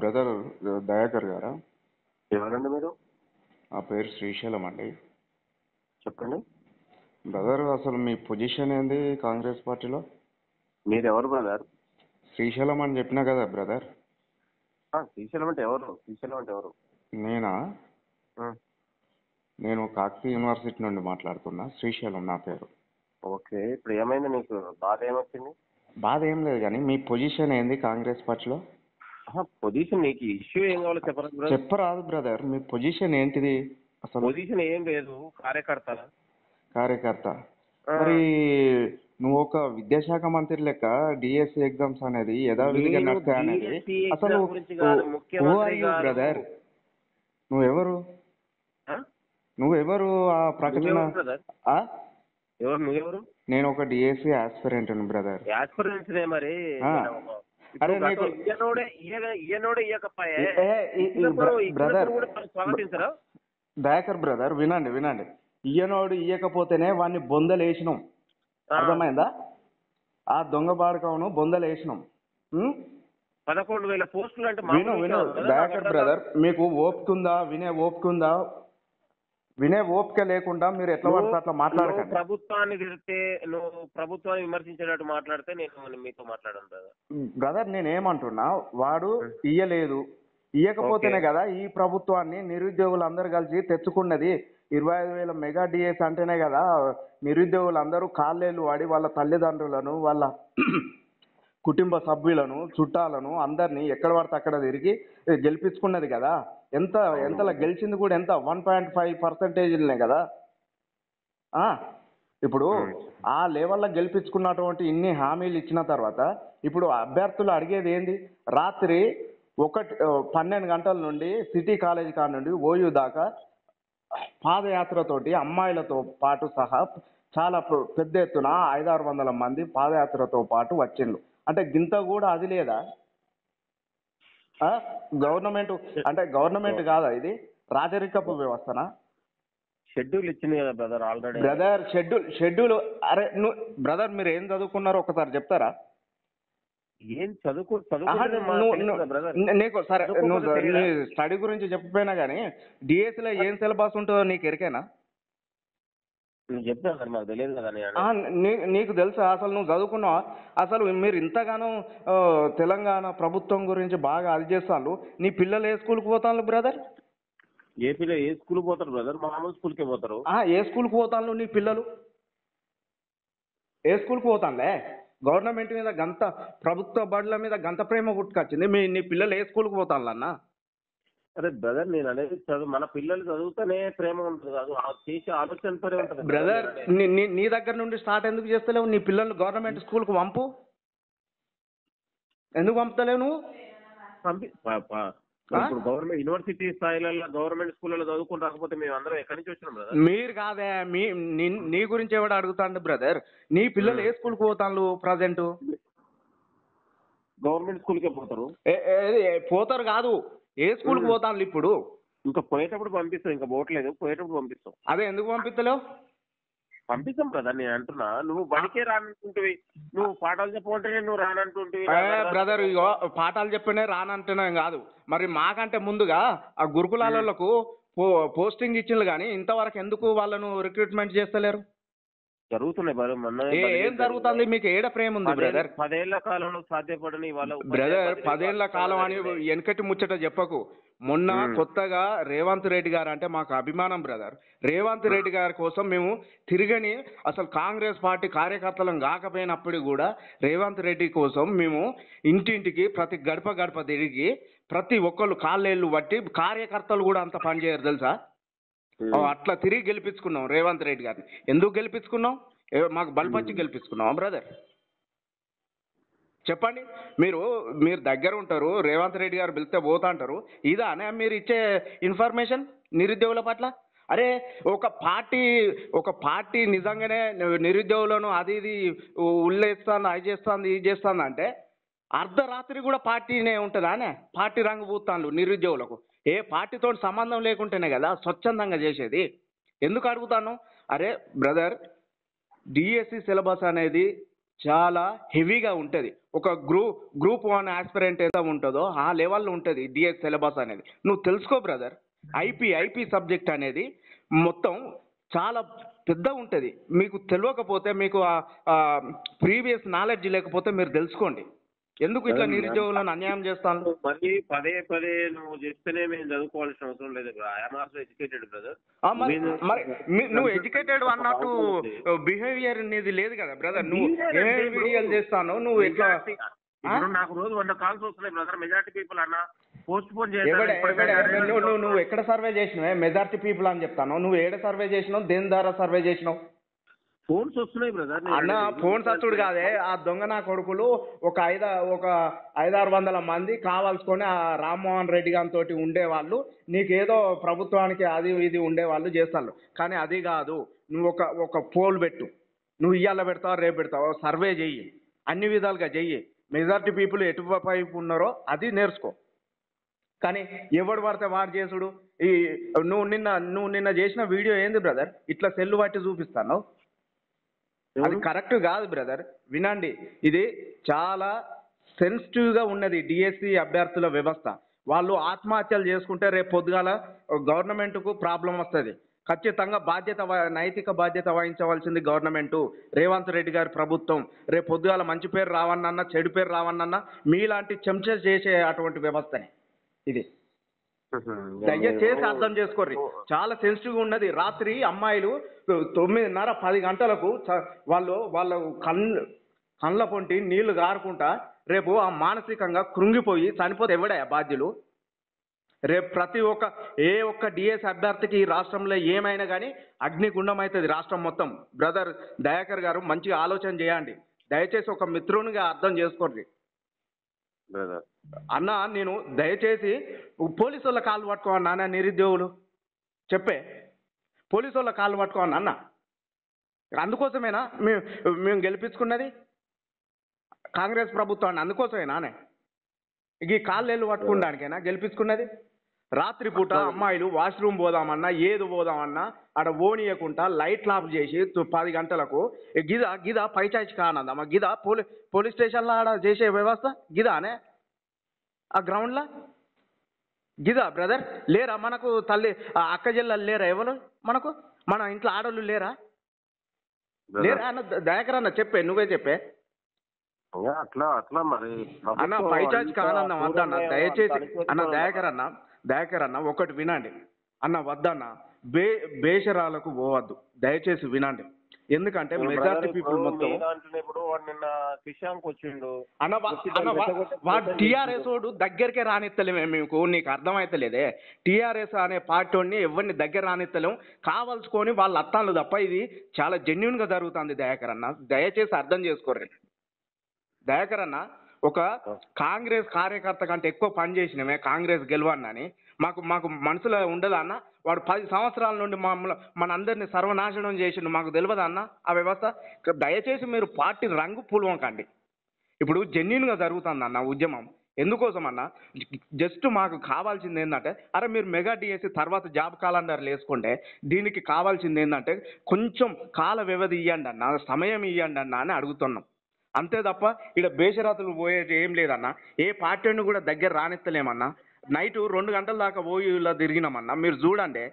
Brother Dayakar గారా? ఎవరండి మీరు? నా పేరు శ్రీశైలం అండి. చెప్పండి. బ్రదర్, అసలు మీ పొజిషన్ ఏంది కాంగ్రెస్ పార్టీలో? మీరెవరు బ్రదర్? శ్రీశైలం అని చెప్పినా కదా బ్రదర్. శ్రీశైలం అంటే ఎవరు? శ్రీశైలం అంటే ఎవరు? నేనా? ఆ, నేను కాకతీయ యూనివర్సిటీ నుండి మాట్లాడుతున్నా. శ్రీశైలం నా పేరు. ఓకే. ఇప్పుడు ఏమైంది నీకు? బాధ ఏమొచ్చింది? బాధ ఏం లేదు, కానీ మీ పొజిషన్ ఏంది కాంగ్రెస్ పార్టీలో? పొజిషన్ నీకు ఇష్యూ ఏం కావాలో చెప్పరా బ్రదర్? చెప్పరాదు బ్రదర్, మీ పొజిషన్ ఏంటిది అసలు? పొజిషన్ ఏం లేదు, కార్యకర్త. కార్యకర్త. ఆ, మరి నువ్వు ఒక విద్యాశాఖ మంత్రి లెక్క డిఎస్సి ఎగ్జామ్స్ అనేది యథావిధిగా నేను నడుస్తాయి అనేది DSC అసలు exam గురించి కాదు, ముఖ్యమంత్రి గారు. బ్రదర్ నువ్వెవరు? ఆ? నువ్వెవరు ఆ ప్రకటన? నువ్వెవరు బ్రదర్? ఆ? నువ్వెవరు? నేను ఒక డిఎస్సి ఆస్పిరెంట్ బ్రదర్. యాస్పిరెన్స్ మరి. ఆ. అరే నీకు ఈయనోడే ఇయ్యకపోయే బ్రదర్ కూడా స్వాగతించరా? దయాకర్ బ్రదర్, వినండి వినండి. ఇయ్యనోడు ఇయ్యకపోతేనే వాడిని బొందలేసినాం. అర్థమైందా? ఆ దొంగ బాడకవును బొందలేసినాం. 11,000 పోస్టులు అంటే విను విను దయాకర్ బ్రదర్, మీకు ఓపిక ఉందా? వినే ఓపిక లేకుండా మీరు ఎట్లా పడితే అట్లా మాట్లాడకండి. ప్రభుత్వాన్ని తిడితే, నువ్వు ప్రభుత్వాన్ని విమర్శించేటట్టు మాట్లాడితే నేను మీతో మాట్లాడను బ్రదర్. నేనేమంటున్నా, వాడు ఇయ్యలేదు, ఇయ్యకపోతేనే కదా ఈ ప్రభుత్వాన్ని నిరుద్యోగులందరూ కలిసి తెచ్చుకున్నది. 25,000 మెగా డిఎస్ అంటేనే కదా నిరుద్యోగులందరూ కాళ్ళేళ్ళు వాడి వాళ్ళ తల్లిదండ్రులను, వాళ్ళ కుటుంబ సభ్యులను, చుట్టాలను అందరినీ ఎక్కడ పడితే అక్కడ తిరిగి గెలిపించుకున్నది కదా. ఎంతలా గెలిచింది కూడా ఎంత 1.5% కదా. ఇప్పుడు ఆ లెవెల్లో గెలిపించుకున్నటువంటి ఇన్ని హామీలు ఇచ్చిన తర్వాత ఇప్పుడు అభ్యర్థులు అడిగేది ఏంది? రాత్రి 12 గంటల నుండి సిటీ కాలేజ్ కాడ నుండి ఓయూ దాకా పాదయాత్రతోటి అమ్మాయిలతో పాటు సహా చాలా పెద్ద ఎత్తున 500-600 మంది పాదయాత్రతో పాటు వచ్చిండ్రు. అంటే గింత కూడా అది లేదా? గవర్నమెంట్ కాదా ఇది? రాజరికపు వ్యవస్థనా? షెడ్యూల్ ఇచ్చింది కదా బ్రదర్ ఆల్రెడీ. బ్రదర్ షెడ్యూల్ అరే బ్రదర్, మీరు ఏం చదువుకున్నారో ఒకసారి చెప్తారా? ఏం నీకు సరే, నువ్వు నీ స్టడీ గురించి చెప్పిపోయినా కానీ డిఎస్సిలో ఏం సిలబస్ ఉంటుందో నీకు ఎరికేనా? చెప్తాను సార్, మాకు తెలియదు కదా. నీకు తెలుసా? అసలు నువ్వు చదువుకున్నావా? అసలు మీరు ఇంతగానో తెలంగాణ ప్రభుత్వం గురించి బాగా అది చేస్తాను. నీ పిల్లలు ఏ స్కూల్కి పోతాను బ్రదర్? ఏపీలో ఏ స్కూల్ పోతారు బ్రదర్? మామూలు స్కూల్కే పోతారు. ఏ స్కూల్కి పోతాను నీ పిల్లలు? ఏ స్కూల్కి పోతానులే? గవర్నమెంట్ మీద గంత, ప్రభుత్వ బడుల మీద గంత ప్రేమ పుట్టుకొచ్చింది. నీ పిల్లలు ఏ స్కూల్కి పోతాను అన్న? అరే బ్రదర్, నేను అనేది చదువు, మన పిల్లలు చదువుతానే ప్రేమ ఉంటుంది కాదు, చేసే ఆలోచనతోనే ఉంటుంది బ్రదర్. నీ దగ్గర నుండి స్టార్ట్ ఎందుకు చేస్తలేవు? నీ పిల్లలు గవర్నమెంట్ స్కూల్కి పంపు. ఎందుకు పంపుతలేవు నువ్వు? ఇప్పుడు గవర్నమెంట్ యూనివర్సిటీ స్థాయిలలో గవర్నమెంట్ స్కూళ్ళలో చదువుకుని రాకపోతే మేము అందరం ఎక్కడి నుంచి వచ్చినాం బ్రదర్? మీరు కాదే, నీ గురించి ఎవడు అడుగుతాండు బ్రదర్? నీ పిల్లలు ఏ స్కూల్కి పోతాను ప్రజెంట్? గవర్నమెంట్ స్కూల్కే పోతారు. పోతారు కాదు, ఏ స్కూల్కి పోతాను ఇప్పుడు? ఇంకా పోయేటప్పుడు పంపిస్తాం, ఇంకా పోవట్లేదు, పోయేటప్పుడు పంపిస్తాం. అదే ఎందుకు పంపిస్తలేవు? పంపిస్తాం బ్రదర్. నేను అంటున్నా, నువ్వు బడికే రానంటుంటివి, నువ్వు పాఠాలు చెప్పమంటేనే నువ్వు రానంటుంటివి. బ్రదర్ ఇగో పాఠాలు చెప్పనే రానంటున్నా కాదు, మరి మాకంటే ముందుగా ఆ గురుకులాలకు పోస్టింగ్ ఇచ్చిండ్రు, కానీ ఇంతవరకు ఎందుకు వాళ్ళను రిక్రూట్మెంట్ చేస్తలేరు? జరుగుతున్నాయి బ్రదర్. మొన్న ఏం జరుగుతుంది? మీకు ఏడ ప్రేమ ఉంది బ్రదర్? 10 ఏళ్ల కాలంలో సాధ్యపడని బ్రదర్ 10 ఏళ్ల కాలం అని వెనకటి ముచ్చట చెప్పకు. మొన్న కొత్తగా రేవంత్ రెడ్డి గారు అంటే మాకు అభిమానం బ్రదర్. రేవంత్ రెడ్డి గారి కోసం మేము తిరగని, అసలు కాంగ్రెస్ పార్టీ కార్యకర్తలం కాకపోయినప్పుడు కూడా రేవంత్ రెడ్డి కోసం మేము ఇంటింటికి ప్రతి గడప గడప తిరిగి ప్రతి ఒక్కళ్ళు కాళ్ళేళ్ళు బట్టి, కార్యకర్తలు కూడా అంత పనిచేయరు తెలుసా? అట్లా తిరిగి గెలిపించుకున్నాం రేవంత్ రెడ్డి గారిని. ఎందుకు గెలిపించుకున్నాం? మాకు బలపచ్చి గెలిపించుకున్నాం బ్రదర్? చెప్పండి. మీరు దగ్గర ఉంటారు, రేవంత్ రెడ్డి గారు పిలిస్తే పోతా అంటారు. ఇదానే మీరు ఇచ్చే ఇన్ఫర్మేషన్ నిరుద్యోగుల పట్ల? అరే ఒక పార్టీ నిజంగానే నిరుద్యోగులను అది ఇది ఉల్లేస్తుంది, అది చేస్తుంది, ఇది చేస్తుంది అంటే అర్ధరాత్రి కూడా పార్టీనే ఉంటుందానే? పార్టీ రంగు పూస్తాను నిరుద్యోగులకు. ఏ పార్టీతో సంబంధం లేకుంటేనే కదా స్వచ్ఛందంగా చేసేది. ఎందుకు అడుగుతాను? అరే బ్రదర్, డిఎస్సి సిలబస్ అనేది చాలా హెవీగా ఉంటుంది. ఒక గ్రూప్ 1 ఆస్పిరెంట్ ఎంత ఉంటుందో ఆ లెవెల్లో ఉంటుంది డిఎస్ సిలబస్ అనేది. నువ్వు తెలుసుకో బ్రదర్. ఐపీ సబ్జెక్ట్ అనేది మొత్తం చాలా పెద్ద ఉంటుంది. మీకు తెలియకపోతే, మీకు ప్రీవియస్ నాలెడ్జ్ లేకపోతే మీరు తెలుసుకోండి. ఎందుకు ఇట్లా నిరుద్యోగులను అన్యాయం చేస్తాను? మళ్ళీ పదే పదే నువ్వు చెప్తేనే మేము చదువుకోవాల్సిన అవసరం లేదు. I'm also educated brother. మరి నువ్వు ఎడ్యుకేటెడ్ అన్నట్టు బిహేవియర్ అనేది లేదు కదా బ్రదర్. నువ్వు ఏ వీడియోలు చేస్తాను నువ్వు ఎట్లా? ఇప్పుడు నాకు రోజు 100 కాల్స్ వస్తున్నాయి బ్రదర్. మెజారిటీ పీపుల్ అన్న పోస్ట్ పోన్ నువ్వు ఎక్కడ సర్వే చేసినావు? మెజారిటీ పీపుల్ అని చెప్తాను. నువ్వు ఏడ సర్వే చేసినావు? దేని ద్వారా సర్వే చేసినావు? ఫోన్స్ వస్తున్నాయి బ్రదర్. అన్న ఫోన్స్ వచ్చుడు కాదే, ఆ దొంగ నా కొడుకులు ఒక 500-600 మంది కావాల్సుకొని ఆ రామ్మోహన్ రెడ్డి గారితో ఉండేవాళ్ళు, నీకేదో ప్రభుత్వానికి అది ఇది ఉండేవాళ్ళు చేస్తారు. కానీ అది కాదు. నువ్వు ఒక పోల్ పెట్టు. నువ్వు ఇవాళ పెడతావు, రేపు పెడతావు, సర్వే చెయ్యి, అన్ని విధాలుగా చెయ్యి. మెజారిటీ పీపుల్ ఎటువైపు ఉన్నారో అది నేర్చుకో. కానీ ఎవడు పడితే వాడు చేసుడు. నువ్వు నిన్న చేసిన వీడియో ఏంది బ్రదర్? ఇట్లా సెల్లు పట్టి చూపిస్తాను. అది కరెక్ట్ కాదు బ్రదర్. వినండి, ఇది చాలా సెన్సిటివ్గా ఉన్నది డిఎస్సి అభ్యర్థుల వ్యవస్థ. వాళ్ళు ఆత్మహత్యలు చేసుకుంటే రేపు పొద్దుగాల గవర్నమెంట్కు ప్రాబ్లం వస్తుంది. ఖచ్చితంగా నైతిక బాధ్యత వహించవలసింది గవర్నమెంటు, రేవంత్ రెడ్డి గారి ప్రభుత్వం. రేపు పొద్దుగాల మంచి పేరు రావన్నన్నా, చెడు పేరు రావన్నన్నా మీలాంటి చెంచా చేసే అటువంటి వ్యవస్థని ఇది. దయచేసి అర్థం చేసుకోర్రి. చాలా సెన్సిటివ్గా ఉన్నది. రాత్రి అమ్మాయిలు 9:30-10 గంటలకు వాళ్ళ కళ్ళ పొంటి నీళ్లు గారుకుంటా రేపు ఆ మానసికంగా కృంగిపోయి చనిపోతే ఎవడయా బాధ్యులు? రేపు ప్రతి ఏ ఒక్క డిఎస్ అభ్యర్థికి ఈ రాష్ట్రంలో ఏమైనా కానీ అగ్నిగుండం అవుతుంది రాష్ట్రం మొత్తం. బ్రదర్ దయాకర్ గారు మంచిగా ఆలోచన చేయండి. దయచేసి ఒక మిత్రునిగా అర్థం చేసుకోండి అన్న. నేను దయచేసి పోలీసు వాళ్ళ కాళ్ళు పట్టుకోమన్నా అన్న, నిరుద్యోగులు చెప్పే పోలీసు వాళ్ళ కాళ్ళు పట్టుకోమన్నా అన్న. అందుకోసమేనా మేము గెలిపించుకున్నది కాంగ్రెస్ ప్రభుత్వాన్ని? అందుకోసమేనా ఈ కాళ్ళు పట్టుకోవడానికైనా గెలిపించుకున్నది? రాత్రిపూట అమ్మాయిలు వాష్రూమ్ పోదామన్నా, ఏది పోదామన్నా ఆడ ఓనియకుండా లైట్లు ఆఫ్ చేసి 10 గంటలకు గిదా పైచాచి కానదమ్మా. గిదా పోలీస్ స్టేషన్లో ఆడ చేసే వ్యవస్థ గిదానే? ఆ గ్రౌండ్లో గిదా బ్రదర్? లేరా మనకు తల్లి అక్క చెల్లెలు లేరా? ఎవరు మనకు? మన ఇంట్లో ఆడోళ్ళు లేరా? అన్న దయాకర్ అన్న చెప్పే, నువ్వే చెప్పే అట్లా మరి అన్న. పైచాచి కానన్న వద్దన్న దయచేసి అన్న. దయాకర్ అన్న ఒకటి వినండి అన్న, వద్దన్న బేషరాలకు పోవద్దు దయచేసి వినండి. ఎందుకంటే మెజారిటీ పీపుల్ మొత్తం అన్న వాడు టీఆర్ఎస్ వాడు దగ్గరికే రానిత్తలేమే మీకు. నీకు అర్థమైతలేదే? టీఆర్ఎస్ అనే పార్టీని ఎవరిని దగ్గర రానిత్తలేము. కావాల్సుకొని వాళ్ళ అత్తాలు తప్ప ఇది చాలా జెన్యున్గా జరుగుతుంది దయాకర్ అన్న. దయచేసి అర్థం చేసుకోర్రి దయాకర్ అన్న. ఒక కాంగ్రెస్ కార్యకర్త కంటే ఎక్కువ పని చేసినమే కాంగ్రెస్ గెలవన్నని మాకు మనసులో ఉండదా అన్న? వాడు 10 సంవత్సరాల నుండి మనందరినీ సర్వనాశనం చేసిండు, మాకు తెలియదా అన్న ఆ వ్యవస్థ? దయచేసి మీరు పార్టీ రంగు పూలవంకండి. ఇప్పుడు జెన్యున్గా జరుగుతుంది అన్న ఉద్యమం. ఎందుకోసం అన్న? జస్ట్ మాకు కావాల్సింది ఏంటంటే, అరే మీరు మెగా డిఎస్సి తర్వాత జాబ్ క్యాలెండర్లు వేసుకుంటే దీనికి కావాల్సింది ఏంటంటే కొంచెం కాల వ్యవధి ఇవ్వండి అన్న, సమయం ఇవ్వండి అన్న అని అడుగుతున్నాం. అంతే తప్ప ఇక్కడ బేషరాతులు పోయేది ఏం లేదన్న. ఏ పార్టీని కూడా దగ్గర రానిత్తలేమన్నా. నైటు 2 గంటల దాకా పోయి ఇలా తిరిగినామన్నా. మీరు చూడండి.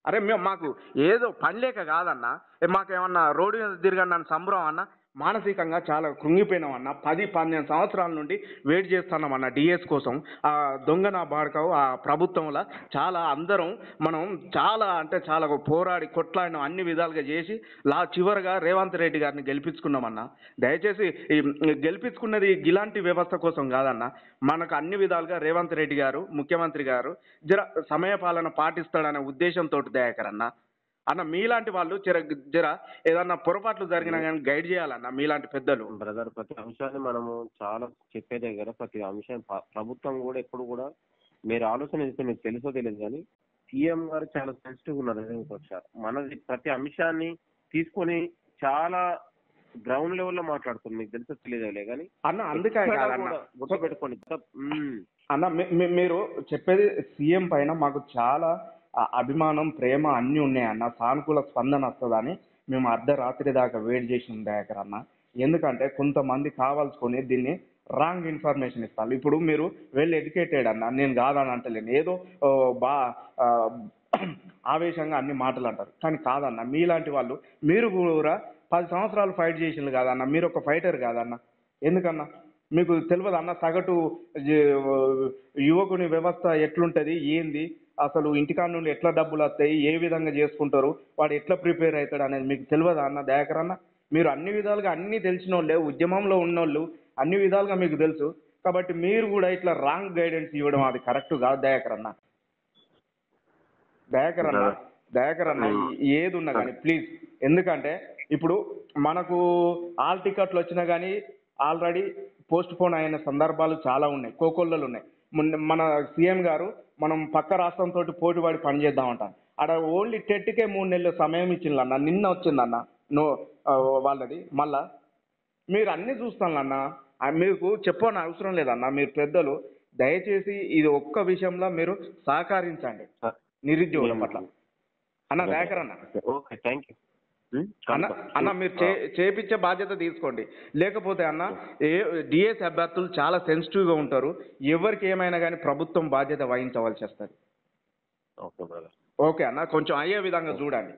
అరే మాకు ఏదో పని లేక కాదన్నా, మాకేమన్నా రోడ్డు మీద తిరగండి అని సంబరం అన్న. మానసికంగా చాలా కృంగిపోయినామన్నా. 10-12 సంవత్సరాల నుండి వెయిట్ చేస్తున్నామన్నా డిఎస్ కోసం. ఆ దొంగ నా బాడకవు ఆ ప్రభుత్వంలో అందరం మనం చాలా పోరాడి కొట్లాడినాం, అన్ని విధాలుగా చేసి చివరిగా రేవంత్ రెడ్డి గారిని గెలిపించుకున్నామన్నా. దయచేసి గెలిపించుకున్నది ఇలాంటి వ్యవస్థ కోసం కాదన్నా. మనకు అన్ని విధాలుగా రేవంత్ రెడ్డి గారు ముఖ్యమంత్రి గారు సమయపాలన పాటిస్తాడనే ఉద్దేశంతో దయాకర్ అన్న. మీలాంటి వాళ్ళు జర ఏదన్నా పొరపాట్లు జరిగినా కానీ గైడ్ చేయాలన్న మీలాంటి పెద్దలు. బ్రదర్ ప్రతి అంశాన్ని మనము చాలా చెప్పే దగ్గర ప్రతి అంశం ప్రభుత్వం కూడా ఎప్పుడు కూడా మీరు ఆలోచన చేస్తే మీకు తెలుసో తెలియదు కానీ సీఎం గారు చాలా సెన్సిటివ్ ఉన్నారు. మనది ప్రతి అంశాన్ని తీసుకొని చాలా గ్రౌండ్ లెవెల్లో మాట్లాడుతుంది. మీకు తెలుసో తెలియదులే కానీ అన్న అందుకే గుర్తుపెట్టుకోండి అన్న. మీరు చెప్పేది సీఎం పైన మాకు చాలా అభిమానం, ప్రేమ అన్నీ ఉన్నాయన్న. సానుకూల స్పందన వస్తుందని మేము అర్ధరాత్రి దాకా వెయిట్ చేసిన దయాకర్ అన్న. ఎందుకంటే కొంతమంది కావాల్సుకొని దీన్ని రాంగ్ ఇన్ఫర్మేషన్ ఇస్తాను. ఇప్పుడు మీరు వెల్ ఎడ్యుకేటెడ్ అన్న, నేను కాదని అంటలేను, ఏదో ఓ, బా ఆ, ఆవేశంగా అన్ని మాటలు అంటారు, కానీ కాదన్న. మీలాంటి వాళ్ళు, మీరు కూడా 10 సంవత్సరాలు ఫైట్ చేసిండ్రు కాదన్న, మీరు ఒక ఫైటర్ కాదన్న. ఎందుకన్నా మీకు తెలియదు అన్న సగటు యువకుని వ్యవస్థ ఎట్లుంటది, ఏంది, అసలు ఇంటికాడ నుండి ఎట్లా డబ్బులు వస్తాయి, ఏ విధంగా చేసుకుంటారు, వాడు ఎట్లా ప్రిపేర్ అవుతాడు అనేది మీకు తెలియదా అన్న దయాకర్ అన్న? మీరు అన్ని విధాలుగా అన్ని తెలిసిన వాళ్ళే, ఉద్యమంలో ఉన్నోళ్ళు, అన్ని విధాలుగా మీకు తెలుసు. కాబట్టి మీరు కూడా ఇట్లా రాంగ్ గైడెన్స్ ఇవ్వడం అది కరెక్ట్ కాదు దయాకర్ అన్న. దయాకర్ అన్న, దయాకర్ అన్న, ఏది ఉన్నా కానీ ప్లీజ్, ఎందుకంటే ఇప్పుడు మనకు ఆల్ టికెట్లు వచ్చినా కానీ ఆల్రెడీ పోస్ట్ పోన్ అయిన సందర్భాలు చాలా ఉన్నాయి, కోకొల్లలు ఉన్నాయి. మన సీఎం గారు మనం పక్క రాష్ట్రంతో పోటీపడి పనిచేద్దామంటాను, అక్కడ ఓన్లీ టెట్కే 3 నెలలు సమయం ఇచ్చిందన్న, నిన్న వచ్చిందన్న నో వాళ్ళది. మళ్ళా మీరు అన్ని చూస్తానన్న, మీకు చెప్పని అవసరం లేదన్న, మీరు పెద్దలు, దయచేసి ఇది ఒక్క విషయంలో మీరు సహకరించండి నిరుద్యోగుల పట్ల అన్న. దయాకర్ అన్న, ఓకే, థ్యాంక్ యూ అన్న అన్న మీరు చేపించే బాధ్యత తీసుకోండి. లేకపోతే అన్న డిఎస్ అభ్యర్థులు చాలా సెన్సిటివ్గా ఉంటారు, ఎవరికి ఏమైనా కానీ ప్రభుత్వం బాధ్యత వహించవలసి వస్తుంది. Okay brother. ఓకే అన్న, కొంచెం అయ్యే విధంగా చూడండి.